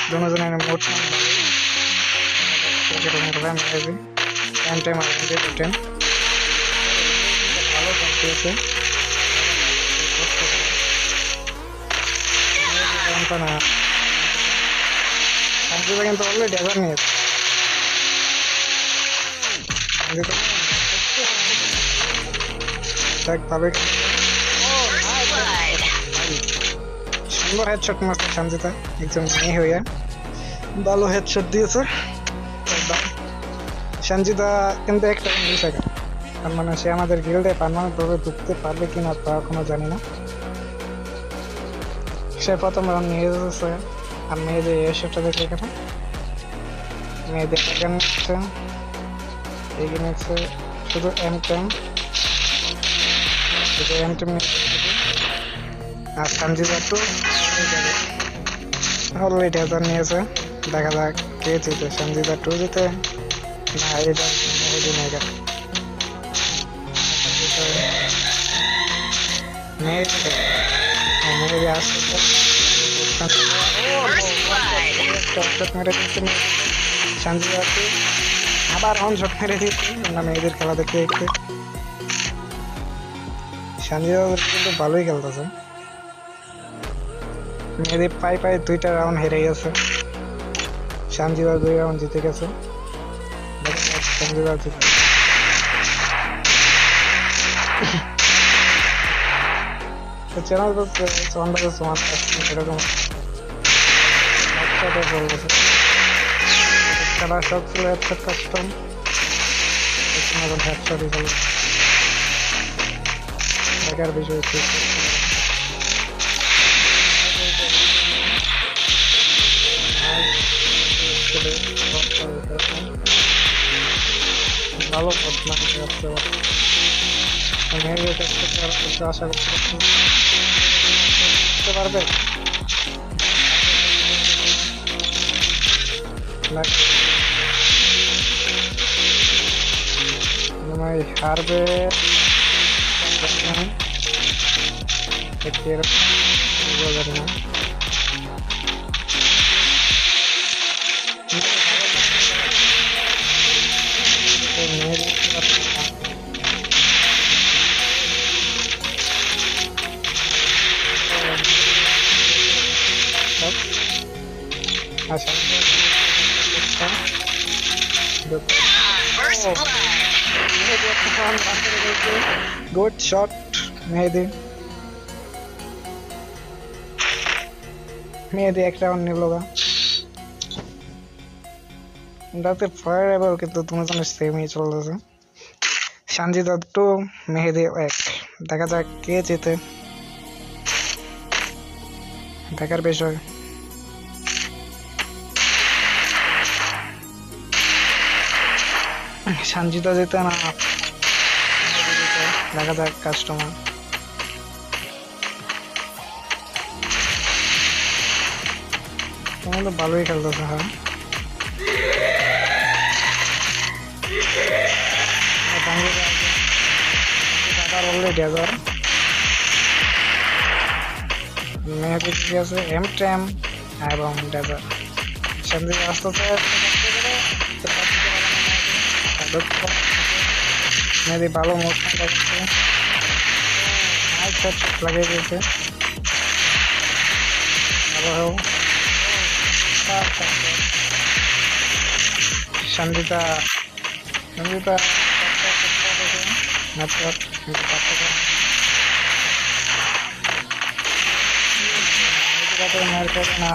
दोनों जने मोट टाइम टाइम टेन ভালো চলতেছে না সঞ্জিতা কিন্তু অলরেডি এবার নিয়েছে দেখ ভালোই সুন্দর হেডশট মারছে সঞ্জিতা একজন মেয়ে হইয়া ভালো হেডশট দিয়েছে সঞ্জিতা কিন্তু একটা বিষয় তার মানে সে আমাদের গিল্ডে পার্মানেন্ট ভাবে ঢুকতে পারবে কিনা তা এখনো জানি না সে প্রথম রাউন্ড নিয়ে যাচ্ছে আর মেয়েদের এই হেডশটটা দেখে এখানে মেয়েদের এখানে নিচ্ছে এগিয়ে নিচ্ছে শুধু এম10 শুধু এম10 আর সঞ্জিতা তো অলরেডি হাজার নিয়েছে দেখা যাক কে জিতে সঞ্জিতা 2 জিতে না এটা মেহেদি নেগা মেহেদি আসছে সঞ্জিতা আবার অন শট মেরে দিচ্ছে না মেয়েদের খেলা দেখতে দেখতে সঞ্জিতা কিন্তু ভালোই খেলতেছে মেয়েদি পাই দুইটা রাউন্ড হেরে গেছে সঞ্জিতা 2 রাউন্ড জিতে গেছে সঞ্জিতা জিতে চ্যানেল তো সন্ধ্যা সমান এরকম খেলা সব ছিল একটা কাস্টম এখন হেডশটই হলো দেখার বিষয় ভালো ঘটনা আশা করতে পারবে হারবে জানি না गुड शॉट मेहदी मेहदी एक राउंड निलोगा এটাতে ফায়ারেবল কিন্তু তুমি জানো সেমই চলতেছে সঞ্জিতা 2 মেহেদি 1 দেখা যাক কে জিতে দেখার বিষয় সঞ্জিতা জিতে না দেখা যাক কাস্টমার তোমার তো ভালোই খেলতেছে হ্যাঁ অলরেডি হাজার মেহেদি ঠিক আছে এম10 এবং ডেজার সঞ্জিতা আসতেছে মেহেদি ভালো মোশন লাগছে লাগিয়ে দিয়েছে সঞ্জিতা মার করে না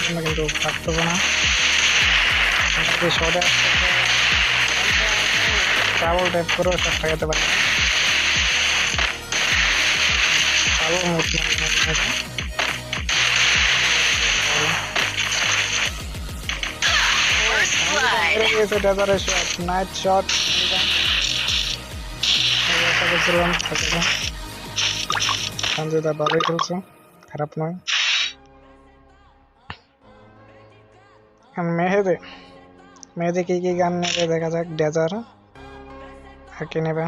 জন্য কিন্তু থাকতে হবে না ট্রাভেল টাইপ করেও সব ঠেকাতে পারে ভালো নাইট শট সঞ্জিতা ভালোই খেলছে, খারাপ নয়। মেহেদি মেহেদি কি কি গান নেবে দেখা যাক। ডেজার আর কি নেবে,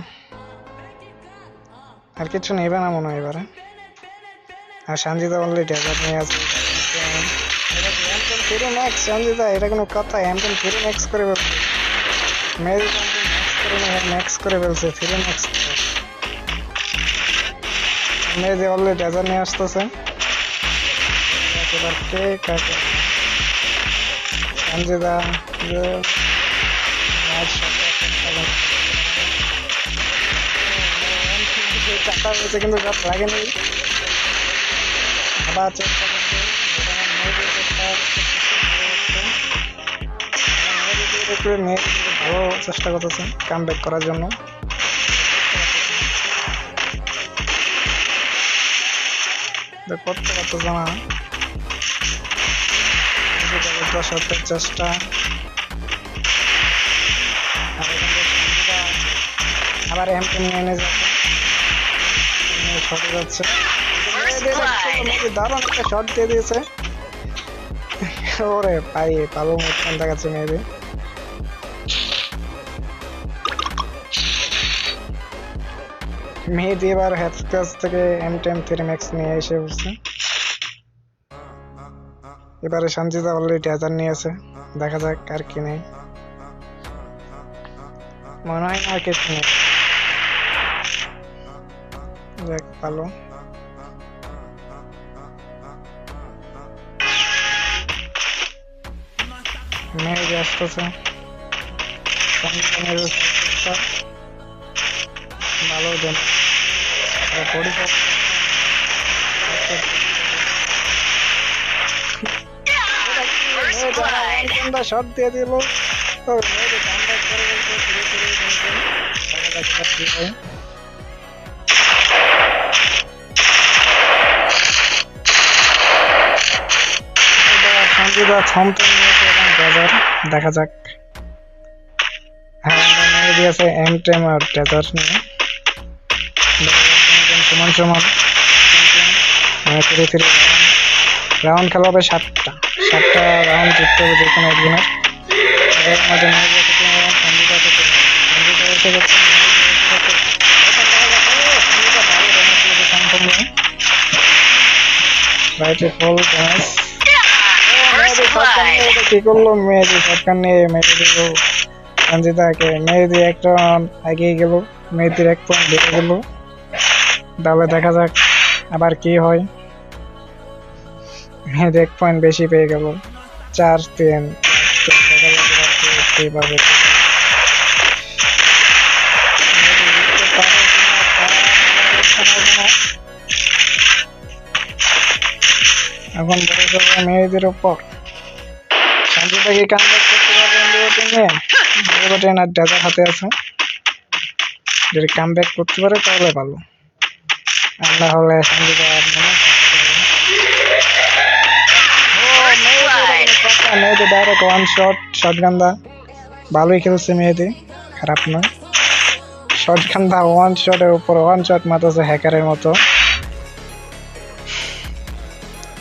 আর কিছু নেবে না মনে হয় এবারে। আর সঞ্জিতা অনলি ডেজার নিয়ে আছে। ফ্রি ম্যাক্স সঞ্জিতা, এটা কোনো কথা? এমন ফ্রি ম্যাক্স করে ফেলছে মেহেদি, ম্যাক্স করে ফেলছে ফ্রি ম্যাক্স। মেহেদি অনলি ডেজার নিয়ে আসতেছে। এবার কে কাকে সঞ্জিতা চাপা হয়েছে কিন্তু সব লাগেনি। আবার চেষ্টা করছে, ভালো চেষ্টা করতেছে কাম ব্যাক করার জন্য। করতে পারতেছে না, সত্যের চেষ্টা। আবার এমপি নিয়ে যাচ্ছে, শটে যাচ্ছে, দারুণ একটা শট দিয়ে দিয়েছে। ওরে ভাই ভালো মুভমেন্ট দেখাচ্ছে মেয়েদের। মেহেদি এবার হ্যাচ কাছ থেকে M10 3 ম্যাক্স নিয়ে এসে বসছে। এবারে সঞ্জিতা অলরেডি ডেজার নিয়েছে, দেখা যাক আর কি নেই। মনে হয় না আর কিছু নেই, দেখ ভালো। মেহেদি আসতেছে, ভালো দেন শট দিয়ে দিল। দেখা যাক। হ্যাঁ দিয়েছে M10 আর ডেজার নিয়ে সমান সমান রাউন্ড খেলা হবে। 7টা রাউন্ড জিততে হবে যে কোনো একদিনের। কি করলো মেহেদি? সরকার নিয়ে মেহেদি সঞ্জিতাকে, মেহেদি একটা এগিয়ে গেল, মেহেদির 1 পয়েন্ট বেড়ে গেল। তাহলে দেখা যাক আবার কি হয়। মেহেদি 1 পয়েন্ট বেশি পেয়ে গেল, 4-3। এখন বলে যাবে মেহেদির উপর। সঞ্জিতা কি কামব্যাক করতে পারবে এমবিওটি নিয়ে? আর ডেজার হাতে আছে, যদি কামব্যাক করতে পারে তাহলে ভালো, আর না হলে সঞ্জিতা মেহেদি ডাইরেক্ট ওয়ান শট। শটগান্দা ভালোই খেলছে মেহেদি, খারাপ নয়। শটগান্দা ওয়ান শটের উপর ওয়ান শট মারতেছে হ্যাকারের মতো।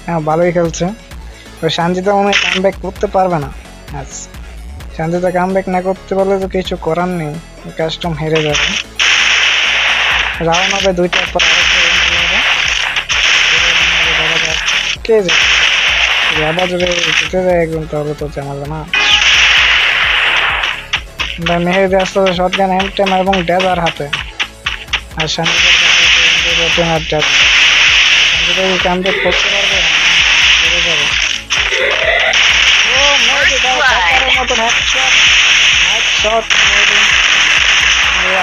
হ্যাঁ ভালোই খেলছে। তো সঞ্জিতা মনে হয় কামব্যাক করতে পারবে না। আচ্ছা, সঞ্জিতা কামব্যাক না করতে পারলে তো কিছু করার নেই, কাস্টম হেরে যাবে। রাউন্ড হবে 2টার পর কে যে আবার যদি জিতে যায় একজন তাহলে তো জানালো না। মেহেদি আসতে শটগান M10 এবং ডেজার হাতে, আর সঞ্জিতা কামব্যাক করতে পারবে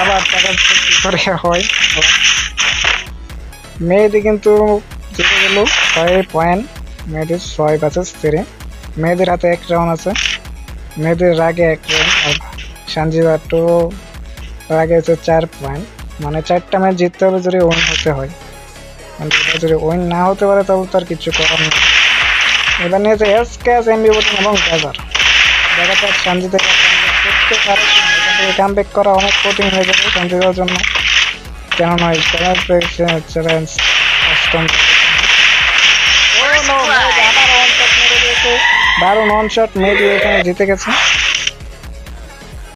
আবার টাকা করে হয়। মেহেদি কিন্তু জিতে গেল 6 পয়েন্ট। মেহেদির 6-3। মেহেদির হাতে 1 রাউন্ড আছে, মেহেদির রাগে 1 রাউন্ড, আর সঞ্জিতা তো রাগে হচ্ছে 4 পয়েন্ট। মানে 4টা ম্যাচ জিততে হবে যদি উইন হতে হয়। যদি উইন না হতে পারে তাহলে তার কিছু করার নেই। এবার নিয়েছে এসকেএস এমবিওটি এবং ডেজার। দেখা যাক সঞ্জিতা করতে পারে, এখান থেকে কামব্যাক করা অনেক কঠিন হয়ে যাবে সঞ্জিতার জন্য। কেন নয়, চ্যালেঞ্জ কাস্টম। ও নো, মেড আবার ওয়ান শট মেরে দিয়েছে। দারুণ ওয়ান শট, মেড এখানে জিতে গেছে।